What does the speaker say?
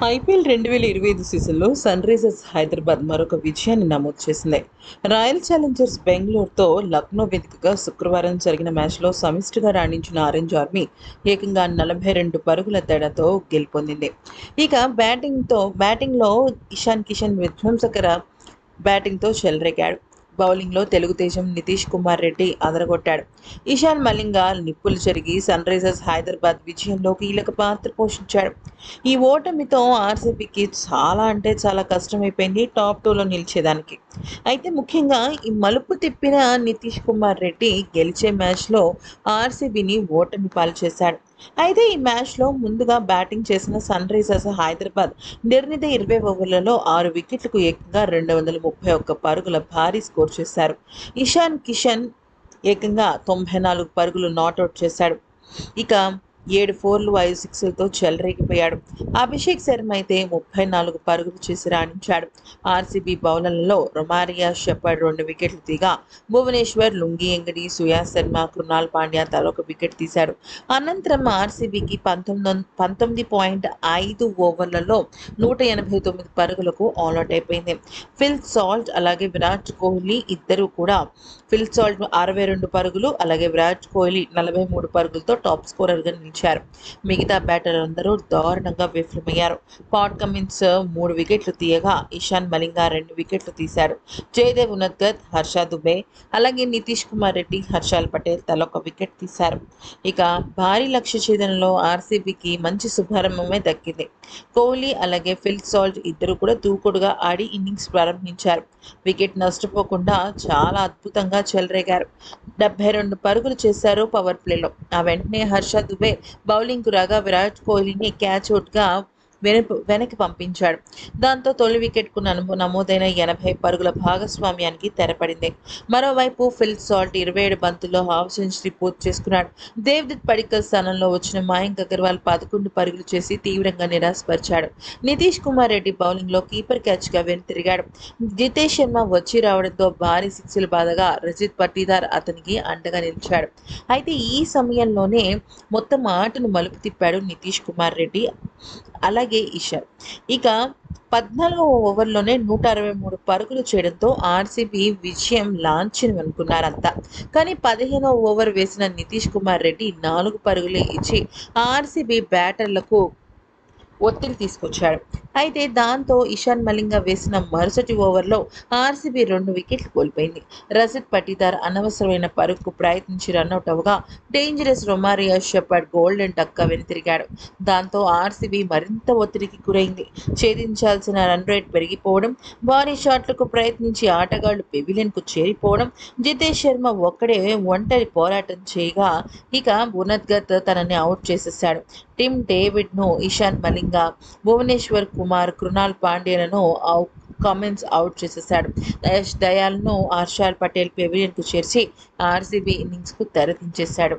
IPL 2025 సీజన్లో Sunrisers Hyderabad మరొక విజయాన్ని నమోదు చేసింది. రాయల్ ఛాలెంజర్స్ బెంగళూరుతో లక్నో వేదికగా శుక్రవారం జరిగిన మ్యాచ్లో సమిష్టిగా రాణించిన ఆరెంజ్ ఆర్మీ ఏకంగా 42 పరుగుల తేడాతో గెలుపొందింది. ఇక బ్యాటింగ్లో ఇషాన్ కిషన్ విధ్వంసకర బ్యాటింగ్తో చెలరేగాడు. బౌలింగ్లో తెలుగుదేశం నితీష్ కుమార్ రెడ్డి అదరగొట్టాడు. ఇషాన్ మలింగ నిప్పులు చెరిగి సన్రైజర్స్ హైదరాబాద్ విజయంలో కీలక పాత్ర పోషించాడు. ఈ ఓటమితో ఆర్సీబీకి చాలా కష్టమైపోయింది టాప్ టూలో నిలిచేదానికి. అయితే ముఖ్యంగా ఈ మలుపు తిప్పిన నితీష్ కుమార్ రెడ్డి గెలిచే మ్యాచ్లో ఆర్సీబీని ఓటమి పాలు చేశాడు. అయితే ఈ మ్యాచ్లో ముందుగా బ్యాటింగ్ చేసిన సన్రైజర్స్ హైదరాబాద్ నిర్ణీత 20 ఓవర్లలో 6 వికెట్లకు ఏకంగా 231 పరుగుల భారీ స్కోర్ చేశారు. ఇషాన్ కిషన్ ఏకంగా 94 పరుగులు నాట్అవుట్ చేశాడు. ఇక 7 ఫోర్లు 5 సిక్స్లతో చెలరేగిపోయాడు. అభిషేక్ శర్మ అయితే 34 పరుగులు చేసి రాణించాడు. ఆర్సీబీ బౌలర్లలో రొమారియా షెపర్డ్ 2 వికెట్లు తీగా భువనేశ్వర్, లుంగి ఎంగడి, సుయాస్ శర్మ, కృణాల్ పాండ్యా తలొక వికెట్ తీశాడు. అనంతరం ఆర్సీబీకి 19.5 ఓవర్లలో 189 పరుగులకు ఆల్అౌట్ అయిపోయింది. ఫిల్ సాల్ట్ అలాగే విరాట్ కోహ్లీ ఇద్దరు కూడా ఫిల్ సాల్ట్ 62 పరుగులు అలాగే విరాట్ కోహ్లీ 43 పరుగులతో టాప్ స్కోరర్గా నిలిచారు. మిగతా బ్యాటర్లందరూ దారుణంగా విఫలమయ్యారు. పాట్ కమిన్స్ 3 వికెట్లు తీయగా ఇషాన్ మలింగ 2 వికెట్లు తీశాడు. జయదేవ్ ఉన్నద్గత్, హర్ష దుబే అలాగే నితీష్ కుమార్ రెడ్డి, హర్షాల్ పటేల్ తలొక వికెట్ తీశారు. ఇక భారీ లక్ష్య ఛేదనలో ఆర్సీబీకి మంచి శుభారంభమే దక్కింది. కోహ్లీ అలాగే ఫిల్ సాల్ట్ ఇద్దరు కూడా దూకుడుగా ఆడి ఇన్నింగ్స్ ప్రారంభించారు. వికెట్ నష్టపోకుండా చాలా అద్భుతంగా చెలరేగారు. 72 పరుగులు చేశారు పవర్ ప్లేలో. ఆ వెంటనే హర్ష దుబే బౌలింగ్కు రాగా విరాట్ కోహ్లీని క్యాచ్ అవుట్గా వెనక్కి పంపించాడు. దాంతో తొలి వికెట్కు నమోదైన 80 పరుగుల భాగస్వామ్యానికి తెరపడింది. మరోవైపు ఫిల్ సాల్ట్ 27 బంతుల్లో హాఫ్ సెంచరీ పూర్తి చేసుకున్నాడు. దేవ్దత్ పడిక్కల్ స్థానంలో వచ్చిన మయాంక్ అగర్వాల్ 11 పరుగులు చేసి తీవ్రంగా నిరాశపరిచాడు. నితీష్ కుమార్ రెడ్డి బౌలింగ్లో కీపర్ క్యాచ్గా వెనుతిరిగాడు. జితేష్ శర్మ వచ్చి రావడంతో భారీ సిక్స్లు బాదగా రజిత్ పట్టీదార్ అతనికి అండగా నిలిచాడు. అయితే ఈ సమయంలోనే మొత్తం ఆటను మలుపు తిప్పాడు నితీష్ కుమార్ రెడ్డి అలాగే ఇషాన్. ఇక 14వ ఓవర్లోనే 163 పరుగులు చేయడంతో ఆర్సీబీ విజయం లాంఛనం అనుకున్నారంతా. కానీ 15వ ఓవర్ వేసిన నితీష్ కుమార్ రెడ్డి 4 పరుగులే ఇచ్చి ఆర్సీబీ బ్యాటర్లకు ఒత్తిడి తీసుకొచ్చాడు. అయితే దాంతో ఇషాన్ మలింగ వేసిన మరుసటి ఓవర్లో ఆర్సీబీ 2 వికెట్లు కోల్పోయింది. రజిత్ పట్టీదార్ అనవసరమైన పరుగుకు ప్రయత్నించి రన్అట్ అవగా డేంజరస్ రొమారియా షెపర్డ్ గోల్డెన్ డక్గా వెనుతిరిగాడు. దాంతో ఆర్సీబీ మరింత ఒత్తిడికి గురైంది. ఛేదించాల్సిన రన్ రేట్ పెరిగిపోవడం, భారీ షాట్లకు ప్రయత్నించి ఆటగాళ్లు పెవిలియన్కు చేరిపోవడం, జితేష్ శర్మ ఒక్కడే ఒంటరి పోరాటం చేయగా ఇక ఉన్నద్గత్ తనని అవుట్ చేసేశాడు. టిమ్ డేవిడ్ను ఇషాన్ మలింగ, భువనేశ్వర్ కుమార్, కృణాల్ పాండ్యాలను కమిన్స్ అవుట్ చేసేశాడు. యష్ దయాల్ను హర్షాల్ పటేల్ పెవిలియన్కు చేర్చి ఆర్సీబీ ఇన్నింగ్స్కు తెరదించేశాడు.